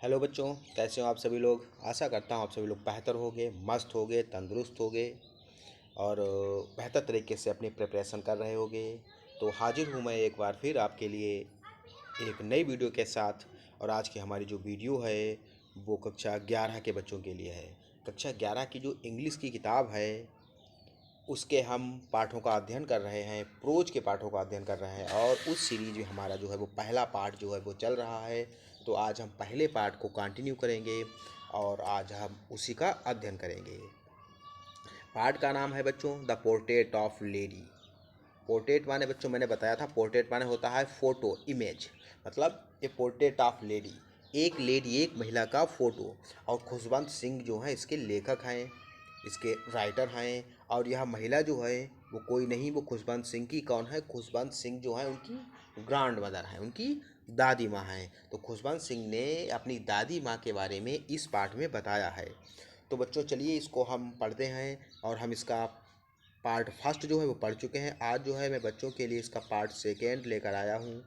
Hello बच्चों, कैसे हो आप सभी लोग। आशा करता हूँ आप सभी लोग बेहतर होगे, मस्त होगे, तंदुरुस्त होगे और बेहतर तरीके से अपनी प्रिपरेशन कर रहे होगे। तो हाजिर हूँ मैं एक बार फिर आपके लिए एक नई वीडियो के साथ। और आज की हमारी जो वीडियो है वो कक्षा 11 के बच्चों के लिए है। कक्षा 11 की जो इंग्लिश की किताब है उसके हम पाठों का अध्ययन कर रहे हैं, प्रोज के पाठों का अध्ययन कर रहे हैं। और उस सीरीज में हमारा जो है वो पहला पार्ट जो है वो चल रहा है। तो आज हम पहले पार्ट को कंटिन्यू करेंगे और आज हम उसी का अध्ययन करेंगे। पार्ट का नाम है बच्चों the portrait of lady. Portrait माने बच्चों मैंने बताया था, पोर्ट्रेट माने होता है फोटो, इमेज। मतलब ए पोर्ट्रेट ऑफ लेडी, एक लेडी, एक महिला का फोटो। और खुशवंत सिंह जो है इसके लेखक हैं, इसके राइटर हैं। और यह महिला जो है वो कोई नहीं, वो खुशवंत सिंह की कौन है, खुशवंत सिंह जो है उनकी ग्रैंड मदर है, उनकी दादी माँ हैं। तो खुशवंत सिंह ने अपनी दादी माँ के बारे में इस पाठ में बताया है। तो बच्चों चलिए इसको हम पढ़ते हैं। और हम इसका पार्ट फर्स्ट जो है वो पढ़ चुके हैं। आज जो है मैं बच्चों के लिए इसका पार्ट सेकेंड लेकर आया हूँ।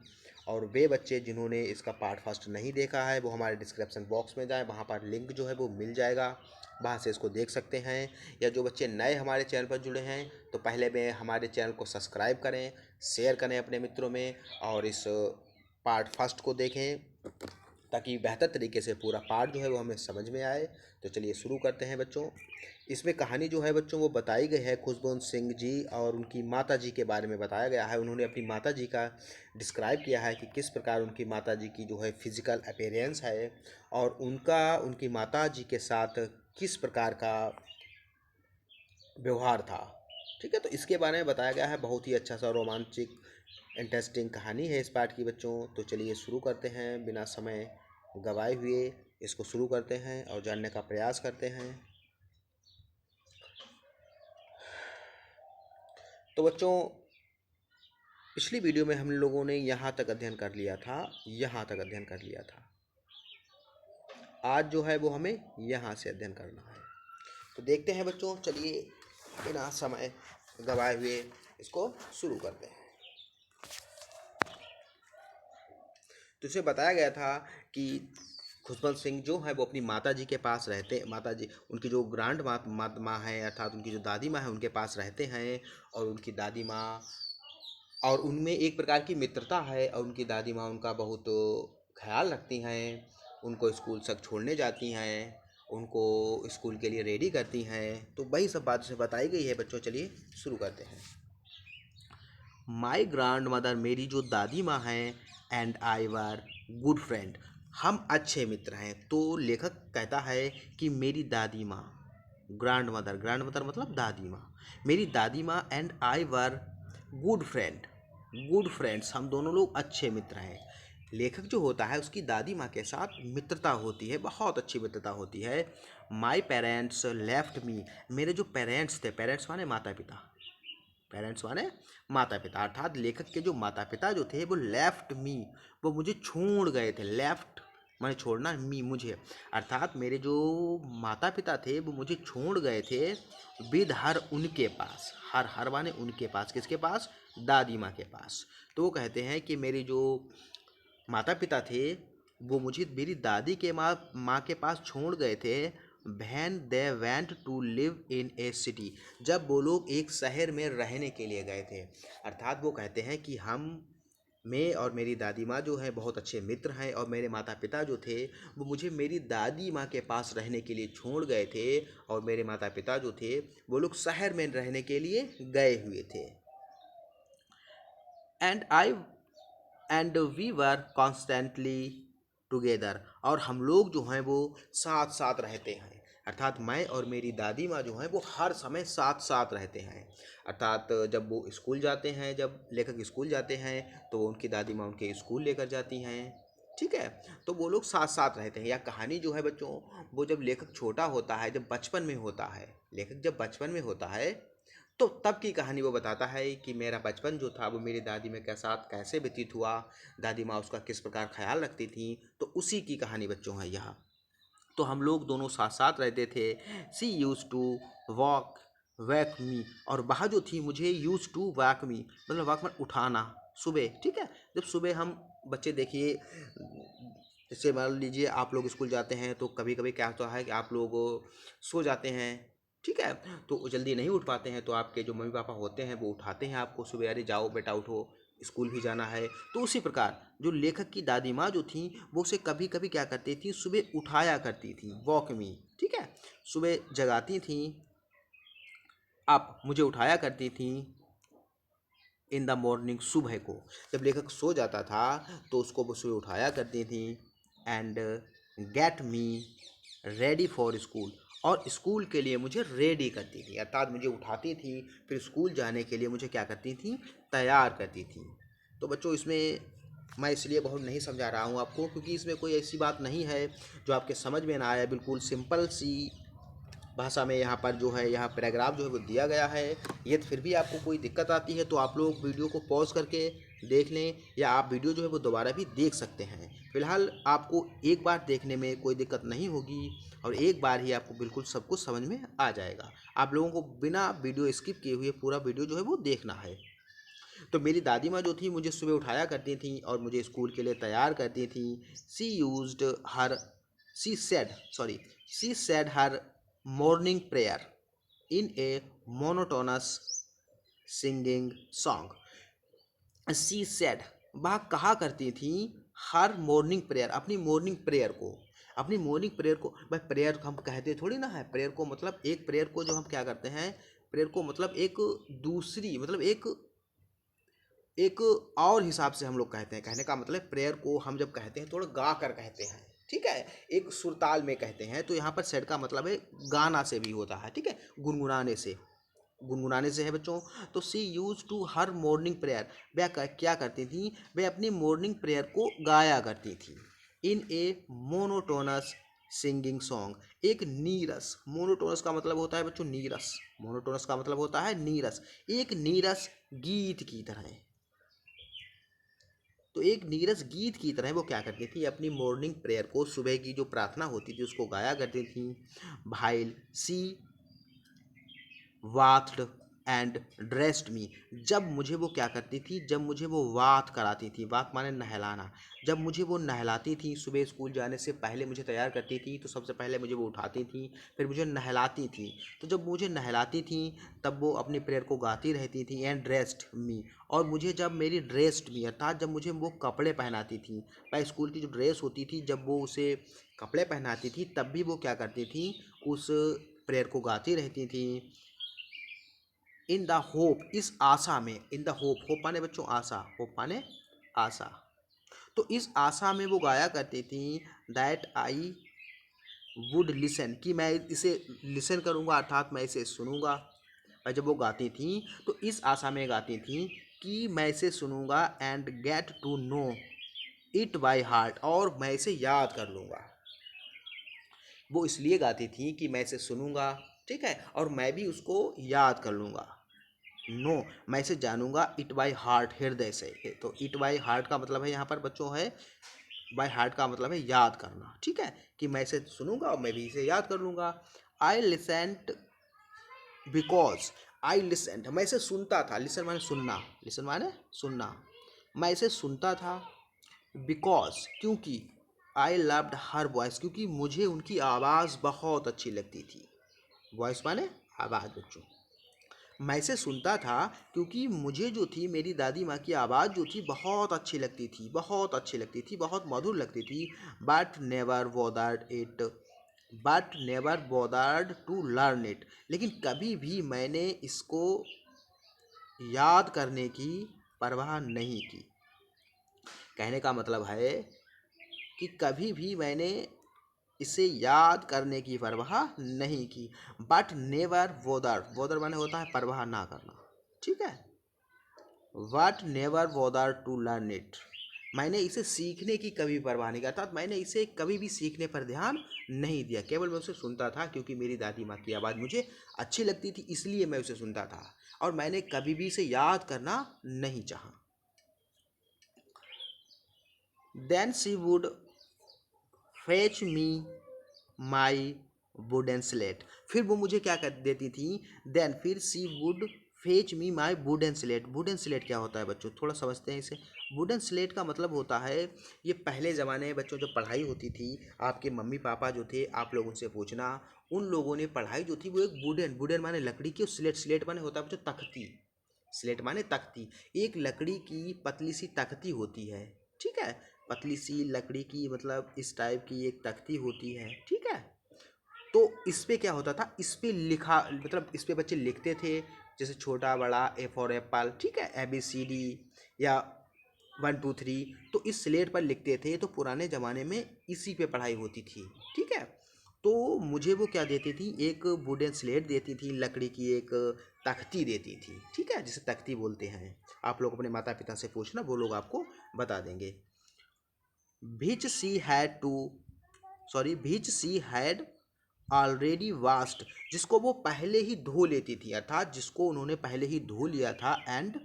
और वे बच्चे जिन्होंने इसका पार्ट फर्स्ट नहीं देखा है वो हमारे डिस्क्रिप्शन बॉक्स में जाएं, वहाँ पर लिंक जो है वो मिल जाएगा, वहाँ से इसको देख सकते हैं। या जो बच्चे नए हमारे चैनल पर जुड़े हैं तो पहले में हमारे चैनल को सब्सक्राइब करें, शेयर करें अपने मित्रों में और इस पार्ट फर्स्ट को देखें ताकि बेहतर तरीके से पूरा पार्ट जो है वो हमें समझ में आए। तो चलिए शुरू करते हैं बच्चों। इसमें कहानी जो है बच्चों वो बताई गई है खुशवंत सिंह जी और उनकी माता जी के बारे में बताया गया है। उन्होंने अपनी माता जी का डिस्क्राइब किया है कि किस प्रकार उनकी माता जी की जो है फिजिकल अपीयरेंस है और उनकी माता जी के साथ किस प्रकार का व्यवहार था। ठीक है, तो इसके बारे में बताया गया है। बहुत ही अच्छा सा रोमांचिक इंटरेस्टिंग कहानी है इस पाठ की बच्चों। तो चलिए शुरू करते हैं, बिना समय गवाए हुए इसको शुरू करते हैं और जानने का प्रयास करते हैं। तो बच्चों पिछली वीडियो में हम लोगों ने यहाँ तक अध्ययन कर लिया था, यहाँ तक अध्ययन कर लिया था। आज जो है वो हमें यहाँ से अध्ययन करना है। तो देखते हैं बच्चों, चलिए बिना समय गवाए हुए इसको शुरू करते हैं। तो इसे बताया गया था कि खुशवंत सिंह जो है वो अपनी माता जी के पास रहते, माता जी उनकी जो ग्रांड माँ है अर्थात उनकी जो दादी माँ है उनके पास रहते हैं। और उनकी दादी माँ और उनमें एक प्रकार की मित्रता है और उनकी दादी माँ उनका बहुत ख्याल रखती हैं, उनको स्कूल तक छोड़ने जाती हैं, उनको स्कूल के लिए रेडी करती हैं। तो वही सब बात से बताई गई है बच्चों। चलिए शुरू करते हैं। माई ग्रांड मदर, मेरी जो दादी माँ हैं, and I were good friend, हम अच्छे मित्र हैं। तो लेखक कहता है कि मेरी दादी माँ, ग्रांड मदर मतलब दादी माँ, मेरी दादी माँ and I were good friend, good friends, हम दोनों लोग अच्छे मित्र हैं। लेखक जो होता है उसकी दादी माँ के साथ मित्रता होती है, बहुत अच्छी मित्रता होती है। माई पेरेंट्स लेफ्ट मी, मेरे जो पेरेंट्स थे, पेरेंट्स माने माता पिता, पेरेंट्स माने माता पिता, अर्थात लेखक के जो माता पिता जो थे वो लेफ्ट मी, वो मुझे छोड़ गए थे। लेफ्ट माने छोड़ना, मी मुझे, अर्थात मेरे जो माता पिता थे वो मुझे छोड़ गए थे। विद हर, उनके पास, हर माने उनके पास, किसके पास, दादी माँ के पास। तो वो कहते हैं कि मेरे जो माता पिता थे वो मुझे मेरी दादी के माँ के पास छोड़ गए थे। When they went to live in a city, जब वो लोग एक शहर में रहने के लिए गए थे। अर्थात वो कहते हैं कि मैं और मेरी दादी माँ जो है बहुत अच्छे मित्र हैं और मेरे माता पिता जो थे वो मुझे मेरी दादी माँ के पास रहने के लिए छोड़ गए थे। और मेरे माता पिता जो थे वो लोग शहर में रहने के लिए गए हुए थे। And I and we were constantly together, और हम लोग जो हैं वो साथ साथ रहते हैं। अर्थात मैं और मेरी दादी माँ जो हैं वो हर समय साथ साथ रहते हैं। अर्थात जब वो स्कूल जाते हैं, जब लेखक स्कूल जाते हैं तो वो उनकी दादी माँ उनके स्कूल लेकर जाती हैं। ठीक है, तो वो लोग साथ साथ रहते हैं। या कहानी जो है बच्चों वो जब लेखक छोटा होता है, जब बचपन में होता है, लेखक जब बचपन में होता है तो तब की कहानी वो बताता है कि मेरा बचपन जो था वो मेरी दादी माँ के साथ कैसे व्यतीत हुआ, दादी माँ उसका किस प्रकार ख्याल रखती थी। तो उसी की कहानी बच्चों है यह। तो हम लोग दोनों साथ साथ रहते थे। सी यूज़ टू वॉक वैक मी, और वह जो थी मुझे यूज़ टू वैक मी, मतलब वॉक में उठाना सुबह। ठीक है, जब सुबह हम बच्चे देखिए जैसे मान लीजिए आप लोग स्कूल जाते हैं तो कभी कभी क्या होता है कि आप लोग सो जाते हैं, ठीक है, तो जल्दी नहीं उठ पाते हैं, तो आपके जो मम्मी पापा होते हैं वो उठाते हैं आपको सुबह, अरे जाओ बेटा उठो, स्कूल भी जाना है। तो उसी प्रकार जो लेखक की दादी माँ जो थी वो उसे कभी कभी क्या करती थी, सुबह उठाया करती थी, वॉक मी, ठीक है, सुबह जगाती थी, आप मुझे उठाया करती थी इन द मॉर्निंग, सुबह को जब लेखक सो जाता था तो उसको वो सुबह उठाया करती थी, and get me ready for school, और स्कूल के लिए मुझे रेडी करती थी, अर्थात मुझे उठाती थी, फिर स्कूल जाने के लिए मुझे क्या करती थी, तैयार करती थी। तो बच्चों इसमें मैं इसलिए बहुत नहीं समझा रहा हूँ आपको, क्योंकि इसमें कोई ऐसी बात नहीं है जो आपके समझ में ना आए, बिल्कुल सिंपल सी भाषा में यहाँ पर जो है, यहाँ पैराग्राफ जो है वो दिया गया है। यदि फिर भी आपको कोई दिक्कत आती है तो आप लोग वीडियो को पॉज करके देख लें, या आप वीडियो जो है वो दोबारा भी देख सकते हैं। फिलहाल आपको एक बार देखने में कोई दिक्कत नहीं होगी, और एक बार ही आपको बिल्कुल सब कुछ समझ में आ जाएगा। आप लोगों को बिना वीडियो स्किप किए हुए पूरा वीडियो जो है वो देखना है। तो मेरी दादी माँ जो थी मुझे सुबह उठाया करती थी और मुझे स्कूल के लिए तैयार करती थी। She used her she said sorry she said her morning prayer in a monotonous singing song. She said, वह कहा करती थी, हर मॉर्निंग प्रेयर, अपनी मॉर्निंग प्रेयर को, भाई प्रेयर हम कहते थोड़ी ना है, प्रेयर को मतलब एक प्रेयर को जो हम क्या करते हैं, प्रेयर को मतलब एक दूसरी, मतलब एक और हिसाब से हम लोग कहते हैं। कहने का मतलब प्रेयर को हम जब कहते हैं थोड़ा गा कर कहते हैं, ठीक है, एक सुरताल में कहते हैं। तो यहाँ पर सेड का मतलब है गाना से भी होता है, ठीक है, गुनगुनाने से है बच्चों। तो she use to her morning prayer, वह क्या करती थी, वह अपनी मॉर्निंग प्रेयर को गाया करती थी इन ए मोनोटोनस सिंगिंग सॉन्ग, एक नीरस, मोनोटोनस का मतलब होता है बच्चों नीरस, मोनोटोनस का मतलब होता है नीरस, एक नीरस गीत की तरह। तो एक नीरस गीत की तरह वो क्या करती थी, अपनी मॉर्निंग प्रेयर को, सुबह की जो प्रार्थना होती थी उसको गाया करती थी। भाइल सी वाथड एंड ड्रेस्ड मी, जब मुझे वो क्या करती थी, जब मुझे वो वाथ कराती थी, वाथ माने नहलाना, जब मुझे वो नहलाती थी, सुबह स्कूल जाने से पहले मुझे तैयार करती थी, तो सबसे पहले मुझे वो उठाती थी, फिर मुझे नहलाती थी। तो जब मुझे नहलाती थी तब वो अपनी प्रेयर को गाती रहती थी, एंड ड्रेस्ड मी, और मुझे जब मेरी ड्रेस्ड मी अर्थात जब मुझे वो कपड़े पहनाती थी, भाई स्कूल की जो ड्रेस होती थी जब वो उसे कपड़े पहनाती थी तब भी वो क्या करती थी, उस प्रेयर को गाती रहती थी। इन द होप, इस आशा में, इन द होप, होप माने बच्चों आशा, होप माने आशा, तो इस आशा में वो गाया करती थी, दैट आई वुड लिसन, कि मैं इसे लिसन करूँगा अर्थात मैं इसे सुनूंगा। और जब वो गाती थी तो इस आशा में गाती थी कि मैं इसे सुनूंगा, and get to know it by heart, और मैं इसे याद कर लूँगा। वो इसलिए गाती थी कि मैं इसे सुनूंगा, ठीक है, और मैं भी उसको याद कर लूँगा। नो, मैं इसे जानूंगा, इट बाय हार्ट, हृदय से। तो इट बाय हार्ट का मतलब है यहाँ पर बच्चों है, बाय हार्ट का मतलब है याद करना, ठीक है, कि मैं इसे सुनूंगा और मैं भी इसे याद कर लूँगा। आई लिसेंट बिकॉज, आई लिसेंट, मैं इसे सुनता था, लिसन माने सुनना, लिसन माने सुनना, मैं इसे सुनता था, बिकॉज क्योंकि, आई लव्ड हर वॉइस, क्योंकि मुझे उनकी आवाज़ बहुत अच्छी लगती थी। वॉइस माने आवाज़ बच्चों। मैं इसे सुनता था क्योंकि मुझे जो थी मेरी दादी माँ की आवाज़ जो थी बहुत अच्छी लगती थी, बहुत अच्छी लगती थी, बहुत मधुर लगती थी। But never bothered it, but never bothered to learn it, लेकिन कभी भी मैंने इसको याद करने की परवाह नहीं की। कहने का मतलब है कि कभी भी मैंने इसे याद करने की परवाह नहीं की। बट नेवर बॉदर, बॉदर माने होता है परवाह ना करना, ठीक है। But never bother to learn it, मैंने इसे सीखने की कभी परवाह नहीं की, अर्थात मैंने इसे कभी भी सीखने पर ध्यान नहीं दिया, केवल मैं उसे सुनता था क्योंकि मेरी दादी माँ की आवाज़ मुझे अच्छी लगती थी, इसलिए मैं उसे सुनता था, और मैंने कभी भी इसे याद करना नहीं चाहा। Then she would fetch me my wooden slate, फिर वो मुझे क्या कर देती थी, देन फिर she would fetch me my wooden slate. Wooden slate क्या होता है बच्चों, थोड़ा समझते हैं इसे। वुडन स्लेट का मतलब होता है, ये पहले ज़माने में बच्चों जब पढ़ाई होती थी, आपके मम्मी पापा जो थे, आप लोग उनसे पूछना, उन लोगों ने पढ़ाई जो थी वो एक वुडन, वुडन माने लकड़ी की, और स्लेट, स्लेट माने होता है बच्चों तख्ती, स्लेट माने तख्ती, एक लकड़ी की पतली सी तख्ती होती है, ठीक है, पतली सी लकड़ी की, मतलब इस टाइप की एक तख्ती होती है, ठीक है। तो इस पे क्या होता था, इस पे लिखा, मतलब इस पे बच्चे लिखते थे, जैसे छोटा बड़ा, ए फॉर एप्पल, ठीक है, ABCD या 1 2 3, तो इस स्लेट पर लिखते थे। तो पुराने ज़माने में इसी पे पढ़ाई होती थी, ठीक है। तो मुझे वो क्या देती थी, एक वुडन स्लेट देती थी, लकड़ी की एक तख्ती देती थी, ठीक है, जिसे तख्ती बोलते हैं। आप लोग अपने माता पिता से पूछना, वो लोग आपको बता देंगे। Which she had to which she had already vast, जिसको वो पहले ही धो लेती थी, अर्थात जिसको उन्होंने पहले ही धो लिया था, एंड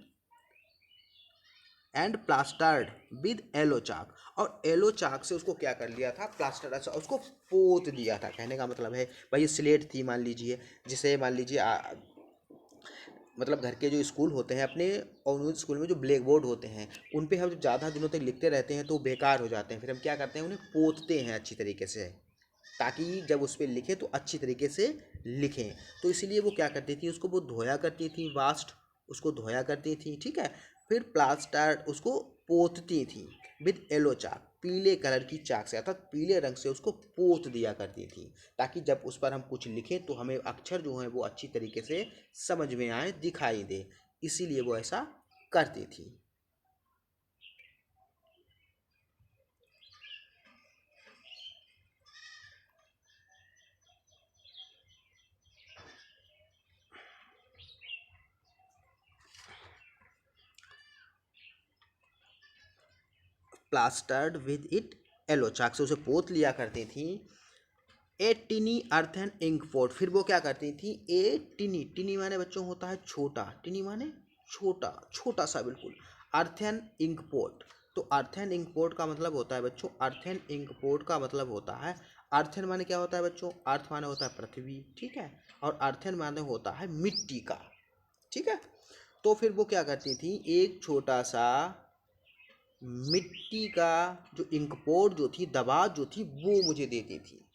प्लास्टर्ड विद एलो चाक, और एलो चाक से उसको क्या कर लिया था, प्लास्टर, अच्छा उसको पोत दिया था। कहने का मतलब है भाई, ये स्लेट थी मान लीजिए, जिसे मान लीजिए मतलब घर के जो स्कूल होते हैं अपने, और उन स्कूल में जो ब्लैक बोर्ड होते हैं, उन पे हम जब ज़्यादा दिनों तक लिखते रहते हैं तो वो बेकार हो जाते हैं, फिर हम क्या करते हैं, उन्हें पोतते हैं अच्छी तरीके से, ताकि जब उस पर लिखें तो अच्छी तरीके से लिखें। तो इसीलिए वो क्या करती थी, उसको वो धोया करती थी, वास्ट उसको धोया करती थी, ठीक है। फिर प्लास्टर उसको पोतती थी विद येलो चाक, पीले कलर की चाक से, अर्थात पीले रंग से उसको पोत दिया करती थी, ताकि जब उस पर हम कुछ लिखें तो हमें अक्षर जो हैं वो अच्छी तरीके से समझ में आए, दिखाई दे, इसीलिए वो ऐसा करती थी। प्लास्टर्ड विद इट येलो चाक से उसे पोत लिया करती थी। ए टिनी अर्थन इंक पोट, फिर वो क्या करती थी, ए टिनी, टिनी माने बच्चों होता है छोटा, टिनी माने छोटा, छोटा सा बिल्कुल, अर्थन इंक पोट। तो अर्थन इंक पोट का मतलब होता है बच्चों, अर्थन इंक पोट का मतलब होता है, अर्थन माने क्या होता है बच्चों, अर्थ माने होता है पृथ्वी, ठीक है, और अर्थन माने होता है मिट्टी का, ठीक है। तो फिर वो क्या करती थी, एक छोटा सा मिट्टी का जो इंक पोट जो थी, दवात जो थी, वो मुझे देती थी,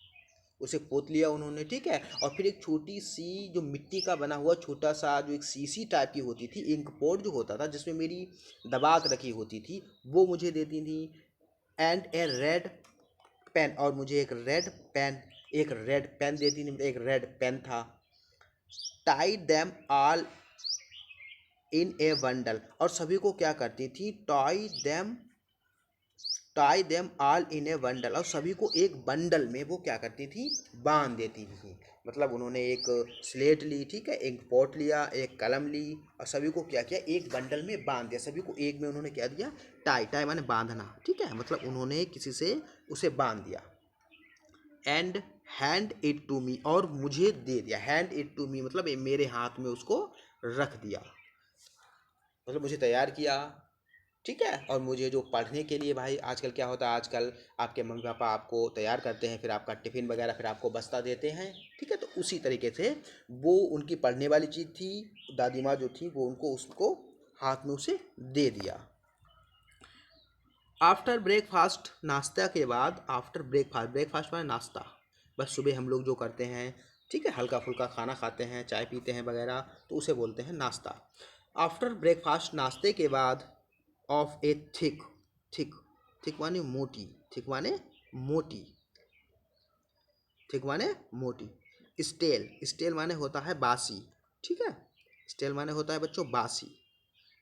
उसे पोत लिया उन्होंने, ठीक है। और फिर एक छोटी सी जो मिट्टी का बना हुआ छोटा सा जो एक शीशी टाइप की होती थी, इंक पोट जो होता था, जिसमें मेरी दबात रखी होती थी, वो मुझे देती थी। एंड ए रेड पेन, और मुझे एक रेड पेन देती थी, एक रेड पेन था। Tie them all in A bundle, और सभी को क्या करती थी, tie them all in A bundle, और सभी को एक बंडल में वो क्या करती थी, बांध देती थी। मतलब उन्होंने एक स्लेट ली, ठीक है, एक पॉट लिया, एक कलम ली, और सभी को क्या किया, एक बंडल में बांध दिया, सभी को एक में उन्होंने क्या दिया, टाई, टाई माने बांधना, ठीक है, मतलब उन्होंने किसी से उसे बांध दिया। And hand it to me, और मुझे दे दिया, हैंड इट टू मी मतलब मेरे हाथ में उसको रख दिया, मतलब मुझे तैयार किया, ठीक है। और मुझे जो पढ़ने के लिए, भाई आजकल क्या होता है, आजकल आपके मम्मी पापा आपको तैयार करते हैं, फिर आपका टिफ़िन वगैरह फिर आपको बस्ता देते हैं, ठीक है। तो उसी तरीके से वो उनकी पढ़ने वाली चीज़ थी, दादी माँ जो थी वो उनको उसको हाथ में उसे दे दिया। आफ्टर ब्रेकफास्ट, नाश्ता के बाद, आफ्टर ब्रेकफास्ट, ब्रेकफास्ट माने नाश्ता, बस सुबह हम लोग जो करते हैं, ठीक है, हल्का फुल्का खाना खाते हैं, चाय पीते हैं वगैरह, तो उसे बोलते हैं नाश्ता। आफ्टर ब्रेकफास्ट, नाश्ते के बाद, of a thick, thick, thick माने मोटी, थिक माने मोटी, थिक माने मोटी। स्टेल, स्टेल माने होता है बासी, ठीक है, स्टेल माने होता है बच्चों बासी,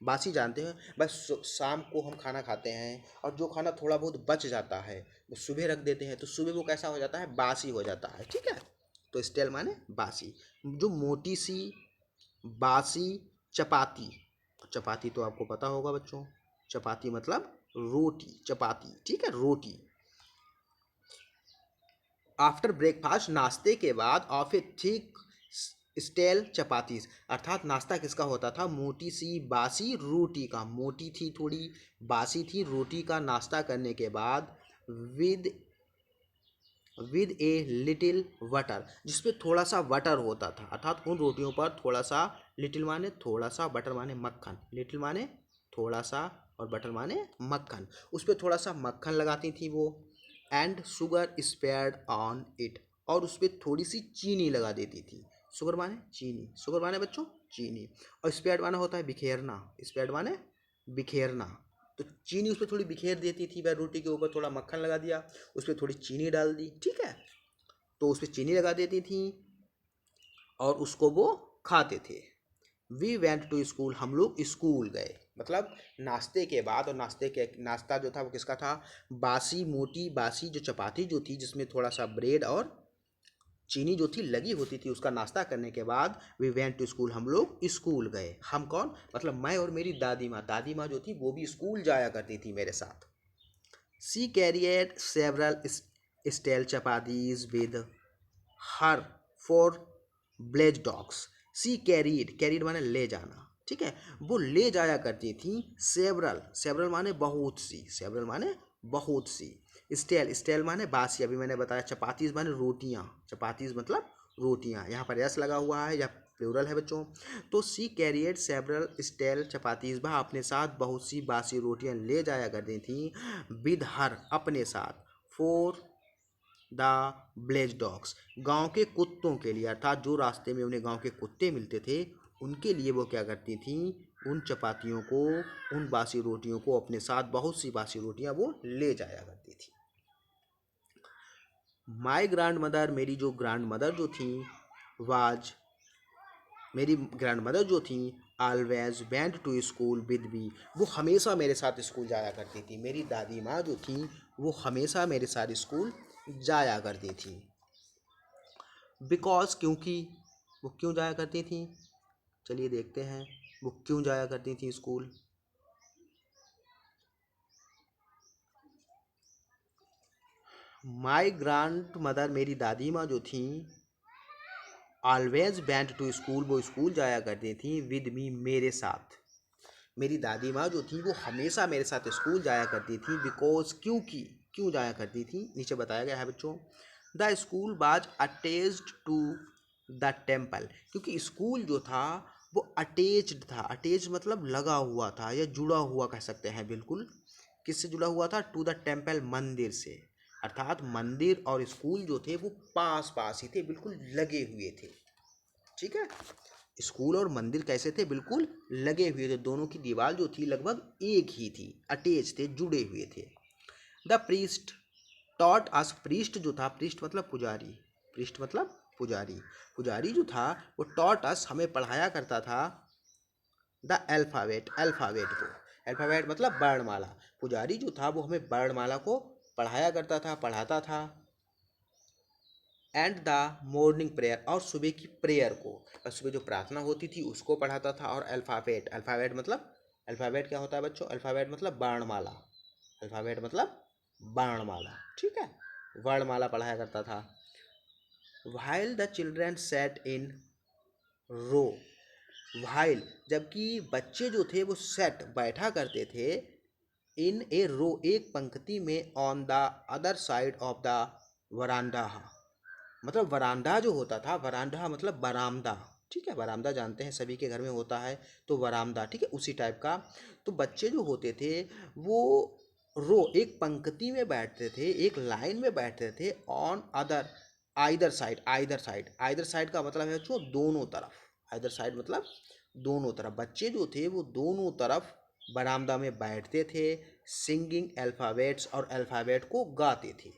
बासी जानते हैं, बस शाम को हम खाना खाते हैं और जो खाना थोड़ा बहुत बच जाता है वो सुबह रख देते हैं, तो सुबह वो कैसा हो जाता है, बासी हो जाता है, ठीक है। तो स्टेल माने बासी, जो मोटी सी बासी चपाती, चपाती तो आपको पता होगा बच्चों, चपाती मतलब रोटी, चपाती, ठीक है, रोटी। आफ्टर ब्रेकफास्ट, नाश्ते के बाद, of a thick stale chapatis, अर्थात नाश्ता किसका होता था, मोटी सी बासी रोटी का, मोटी थी थोड़ी, बासी थी रोटी का नाश्ता करने के बाद, with with a little butter, जिसपे थोड़ा सा बटर होता था, अर्थात उन रोटियों पर थोड़ा सा, लिटिल माने थोड़ा सा, बटर माने मक्खन, लिटिल माने थोड़ा सा, और बटर माने मक्खन, उस पर थोड़ा सा मक्खन लगाती थी वो। And sugar spared on it, और उस पर थोड़ी सी चीनी लगा देती थी। शुगर माने चीनी, शुगर माने बच्चों चीनी, और स्पेयर्ड माने होता है बिखेरना, स्पेयर्ड माने बिखेरना। तो चीनी उस पर थोड़ी बिखेर देती थी, वह रोटी के ऊपर थोड़ा मक्खन लगा दिया, उस पर थोड़ी चीनी डाल दी, ठीक है। तो उस पर चीनी लगा देती थी और उसको वो खाते थे। वी वेंट टू स्कूल, हम लोग स्कूल गए, मतलब नाश्ते के बाद। और नाश्ता जो था वो किसका था? बासी मोटी बासी जो चपाती जो थी, जिसमें थोड़ा सा ब्रेड और चीनी जो थी लगी होती थी, उसका नाश्ता करने के बाद वी वेंट टू स्कूल, हम लोग स्कूल गए। हम कौन? मतलब मैं और मेरी दादी माँ। दादी माँ जो थी वो भी स्कूल जाया करती थी मेरे साथ। She carrier several stale chapatis with her for blaze dogs. She carried माने ले जाना, ठीक है। वो ले जाया करती थी सेवरल, सेवरल माने बहुत सी, सेवरल माने बहुत सी। स्टेल माने बासी, अभी मैंने बताया। चपातीज माने रोटियां, चपातीज मतलब रोटियां। यहाँ पर यस लगा हुआ है, या प्लूरल है बच्चों। तो सी कैरियड सेवरल स्टेल चपातीज, वह अपने साथ बहुत सी बासी रोटियां ले जाया करती थी। विद हर, अपने साथ। फोर द ब्लेज डॉग्स, गांव के कुत्तों के लिए, अर्थात जो रास्ते में उन्हें गांव के कुत्ते मिलते थे उनके लिए वो क्या करती थी? उन चपातियों को, उन बासी रोटियों को अपने साथ, बहुत सी बासी रोटियां वो ले जाया करती थी। माई ग्रैंड मदर, मेरी जो ग्रैंड मदर जो थी, वाज, मेरी ग्रैंड मदर जो थी, always went to school with me, वो हमेशा मेरे साथ स्कूल जाया करती थी। मेरी दादी माँ जो थी वो हमेशा मेरे साथ स्कूल जाया करती थी। बिकॉज, क्योंकि, वो क्यों जाया करती थी? चलिए देखते हैं वो क्यों जाया करती थी स्कूल। माई ग्रैंड मदर, मेरी दादी माँ जो थी, ऑलवेज वेंट टू स्कूल, वो स्कूल जाया करती थी विद मी, मेरे साथ। मेरी दादी माँ जो थी वो हमेशा मेरे साथ स्कूल जाया करती थी। बिकॉज, क्योंकि, क्यों जाया करती थी नीचे बताया गया है बच्चों। द स्कूल बाज अटैच्ड टू द टेम्पल, क्योंकि स्कूल जो था वो अटैच्ड था। अटैच मतलब लगा हुआ था या जुड़ा हुआ कह सकते हैं, बिल्कुल। किससे जुड़ा हुआ था? टू द टेम्पल, मंदिर से। अर्थात मंदिर और स्कूल जो थे वो पास पास ही थे, बिल्कुल लगे हुए थे, ठीक है। स्कूल और मंदिर कैसे थे? बिल्कुल लगे हुए थे, दोनों की दीवार जो थी लगभग एक ही थी, अटैच थे, जुड़े हुए थे। The priest taught us, priest जो था, प्रीस्ट मतलब पुजारी, प्रीस्ट मतलब पुजारी, पुजारी जो था वो टॉट अस, हमें पढ़ाया करता था। द अल्फ़ाबेट, अल्फ़ाबेट को, अल्फ़ाबेट मतलब वर्णमाला। पुजारी जो था वो हमें वर्णमाला को पढ़ाया करता था, पढ़ाता था। एंड द मॉर्निंग प्रेयर, और सुबह की प्रेयर को, और सुबह जो प्रार्थना होती थी उसको पढ़ाता था। और अल्फ़ाबेट, अल्फ़ाबेट मतलब, अल्फ़ाबेट क्या होता है बच्चों? अल्फ़ाबेट मतलब वर्णमाला, अल्फ़ाबेट मतलब वर्णमाला, ठीक है। वर्णमाला पढ़ाया करता था। While the children sat in row, while, जबकि बच्चे जो थे वो सेट, बैठा करते थे। इन ए रो, एक पंक्ति में। On the other side of the वरांडा, मतलब वरांडा जो होता था, वरांडा मतलब बरामदा, ठीक है। बरामदा जानते हैं, सभी के घर में होता है, तो वरामदा, ठीक है, उसी टाइप का। तो बच्चे जो होते थे वो रो, एक पंक्ति में बैठते थे, एक लाइन में बैठते थे। On other, either side, either side, either side का मतलब है बच्चों दोनों तरफ। आइदर साइड मतलब दोनों तरफ। बच्चे जो थे वो दोनों तरफ बरामदा में बैठते थे। सिंगिंग अल्फ़ाबेट्स, और अल्फ़ाबेट को गाते थे।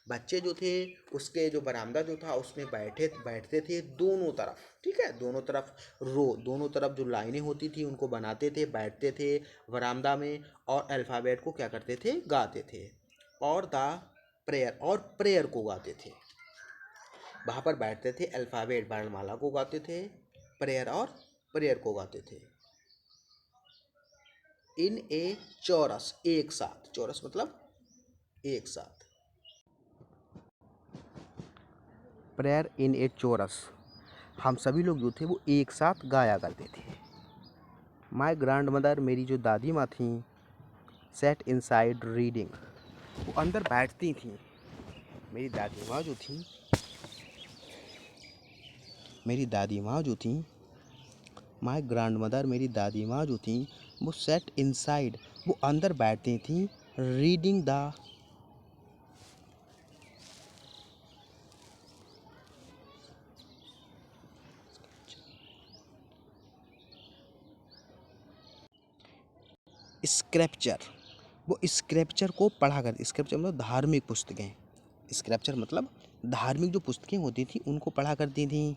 बच्चे जो थे उसके जो बरामदा जो था उसमें बैठते थे दोनों तरफ, ठीक है, दोनों तरफ रो, दोनों तरफ जो लाइनें होती थी उनको बनाते थे, बैठते थे बरामदा में, और अल्फ़ाबेट को क्या करते थे? गाते थे। और द प्रेयर, और प्रेयर को गाते थे। वहाँ पर बैठते थे, अल्फ़ाबेट वर्णमाला को गाते थे, प्रेयर और प्रेयर को गाते थे। इन ए चौरस, एक साथ, चौरस मतलब एक साथ। प्रेयर इन ए चोरस, हम सभी लोग जो थे वो एक साथ गाया करते थे। माई ग्रैंड मदर, मेरी जो दादी माँ थी, सेट इनसाइड रीडिंग, वो अंदर बैठती थी। मेरी दादी माँ जो थी, मेरी दादी माँ जो थी, माई ग्रैंड मदर, मेरी दादी माँ जो थी, वो सेट इनसाइड, वो अंदर बैठती थी रीडिंग द स्क्रिप्चर। वो स्क्रिप्चर को पढ़ा करती, स्क्रिप्चर मतलब धार्मिक पुस्तकें, स्क्रिप्चर मतलब धार्मिक जो पुस्तकें होती थी उनको पढ़ा करती थी।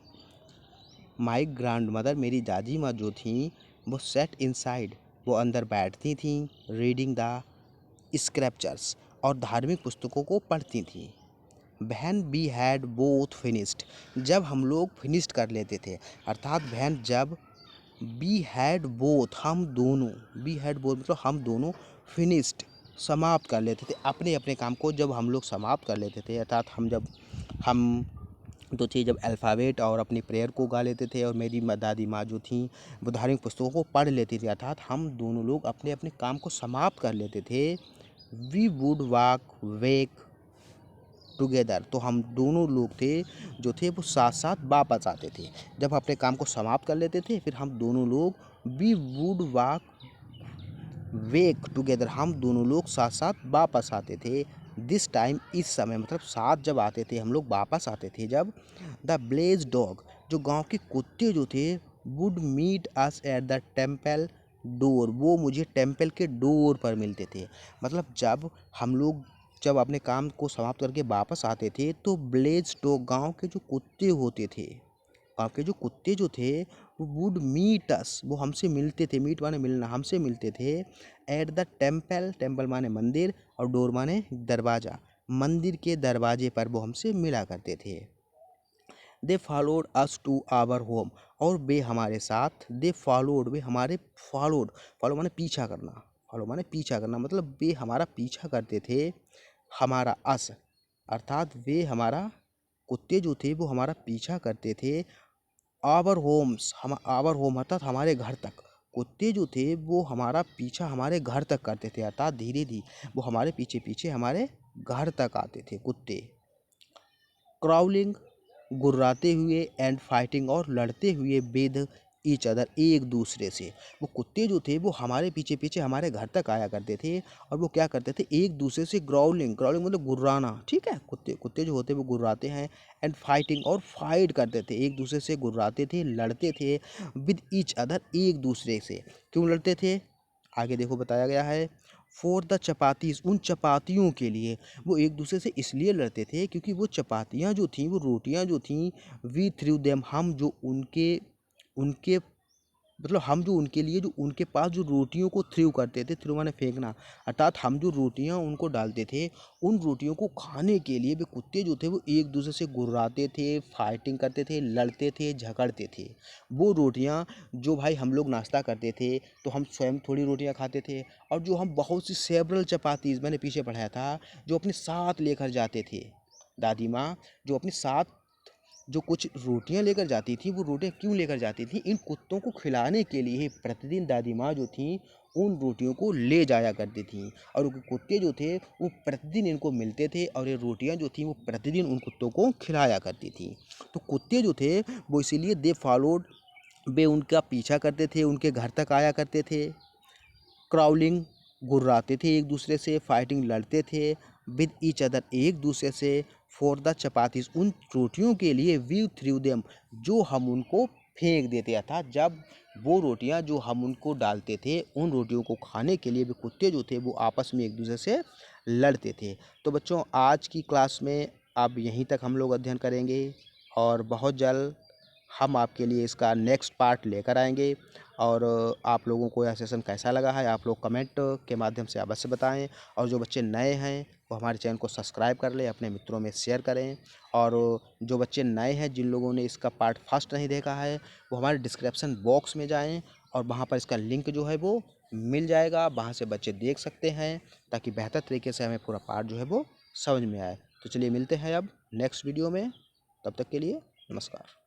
माई ग्रैंड मदर, मेरी दादी माँ जो थी वो सेट इनसाइड, वो अंदर बैठती थी रीडिंग द स्क्रिप्चर्स, और धार्मिक पुस्तकों को पढ़ती थी। बहन वी हैड बोथ फिनिश्ड, जब हम लोग फिनिश्ड कर लेते थे, अर्थात बहन जब वी हैड बोथ, हम दोनों, वी हैड बोथ मतलब हम दोनों फिनिश्ड समाप्त कर लेते थे अपने अपने काम को, जब हम लोग समाप्त कर लेते थे, अर्थात हम तो थे जब अल्फ़ाबेट और अपनी प्रेयर को गा लेते थे, और मेरी दादी माँ जो थी वो धार्मिक पुस्तकों को पढ़ लेती थी, अर्थात हम दोनों लोग अपने अपने काम को समाप्त कर लेते थे। We would walk wake together, तो हम दोनों लोग थे जो थे वो साथ साथ वापस आते थे। जब अपने काम को समाप्त कर लेते थे फिर हम दोनों लोग we would walk wake together, हम दोनों लोग साथ साथ वापस आते थे। दिस टाइम, इस समय मतलब साथ जब आते थे हम लोग वापस आते थे जब, द ब्लेज डॉग, जो गांव के कुत्ते जो थे, would meet us at the temple door, वो मुझे टेम्पल के डोर पर मिलते थे। मतलब जब अपने काम को समाप्त करके वापस आते थे तो ब्लेज डॉग, गांव के जो कुत्ते होते थे, गाँव के जो कुत्ते जो थे वो वुड मीट अस, वो हमसे मिलते थे, मीट माने मिलना, हमसे मिलते थे एट द टेम्पल, टेम्पल माने मंदिर और डोर माने दरवाज़ा, मंदिर के दरवाजे पर वो हमसे मिला करते थे। They followed us to our home, और वे हमारे साथ, दे फॉलोड, वे हमारे, फॉलो माने पीछा करना, फॉलो माने पीछा करना, मतलब वे हमारा पीछा करते थे, हमारा अस, अर्थात वे हमारा, कुत्ते जो थे वो हमारा पीछा करते थे आवर होम्स, हम आवर होम अर्थात हमारे घर तक, कुत्ते जो थे वो हमारा पीछा हमारे घर तक करते थे, अर्थात धीरे धीरे वो हमारे पीछे पीछे हमारे घर तक आते थे कुत्ते। क्राउलिंग, गुर्राते हुए, एंड फाइटिंग, और लड़ते हुए, विद ईच अदर, एक दूसरे से, वो कुत्ते जो थे वो हमारे पीछे पीछे हमारे घर तक आया करते थे, और वो क्या करते थे, एक दूसरे से ग्राउलिंग, ग्राउलिंग मतलब गुर्राना, ठीक है, कुत्ते कुत्ते जो होते हैं वो गुर्राते हैं, एंड फाइटिंग, और फाइट करते थे, एक दूसरे से गुर्राते थे, लड़ते थे, विद ईच अदर, एक दूसरे से, क्यों लड़ते थे, आगे देखो बताया गया है। फॉर द चपातीज, उन चपातियों के लिए, वो एक दूसरे से इसलिए लड़ते थे क्योंकि वो चपातियाँ जो थीं, वो रोटियाँ जो थीं, वी थ्रू देम, हम जो उनके उनके मतलब हम जो उनके लिए, जो उनके पास जो रोटियों को थ्रू करते थे, थ्रू माने फेंकना, अर्थात हम जो रोटियां उनको डालते थे, उन रोटियों को खाने के लिए वे कुत्ते जो थे वो एक दूसरे से गुर्राते थे, फाइटिंग करते थे, लड़ते थे, झगड़ते थे। वो रोटियां जो भाई हम लोग नाश्ता करते थे तो हम स्वयं थोड़ी रोटियां खाते थे, और जो हम बहुत सी सेवरल चपातीज, मैंने पीछे पढ़ाया था, जो अपने साथ लेकर जाते थे, दादी माँ जो अपने साथ जो कुछ रोटियां लेकर जाती थी, वो रोटियां क्यों लेकर जाती थी, इन कुत्तों को खिलाने के लिए ही प्रतिदिन दादी माँ जो थी उन रोटियों को ले जाया करती थी, और वो कुत्ते जो थे वो प्रतिदिन इनको मिलते थे, और ये रोटियां जो थी वो प्रतिदिन उन कुत्तों को खिलाया करती थी। तो कुत्ते जो थे वो इसीलिए दे फॉलोड, वे उनका पीछा करते थे, उनके घर तक आया करते थे। क्राउलिंग, गुर्राते थे एक दूसरे से, फाइटिंग लड़ते थे, विद ईच अदर, एक दूसरे से, फॉर द चपातीस, उन रोटियों के लिए, वी थ्रू देम, जो हम उनको फेंक देते, था जब वो रोटियां जो हम उनको डालते थे उन रोटियों को खाने के लिए वे कुत्ते जो थे वो आपस में एक दूसरे से लड़ते थे। तो बच्चों आज की क्लास में अब यहीं तक हम लोग अध्ययन करेंगे, और बहुत जल्द हम आपके लिए इसका नेक्स्ट पार्ट लेकर आएंगे। और आप लोगों को यह सेशन कैसा लगा है आप लोग कमेंट के माध्यम से अवश्य बताएं, और जो बच्चे नए हैं वो हमारे चैनल को सब्सक्राइब कर लें, अपने मित्रों में शेयर करें, और जो बच्चे नए हैं जिन लोगों ने इसका पार्ट फर्स्ट नहीं देखा है वो हमारे डिस्क्रिप्शन बॉक्स में जाएं, और वहाँ पर इसका लिंक जो है वो मिल जाएगा, वहाँ से बच्चे देख सकते हैं, ताकि बेहतर तरीके से हमें पूरा पार्ट जो है वो समझ में आए। तो चलिए मिलते हैं अब नेक्स्ट वीडियो में, तब तक के लिए नमस्कार।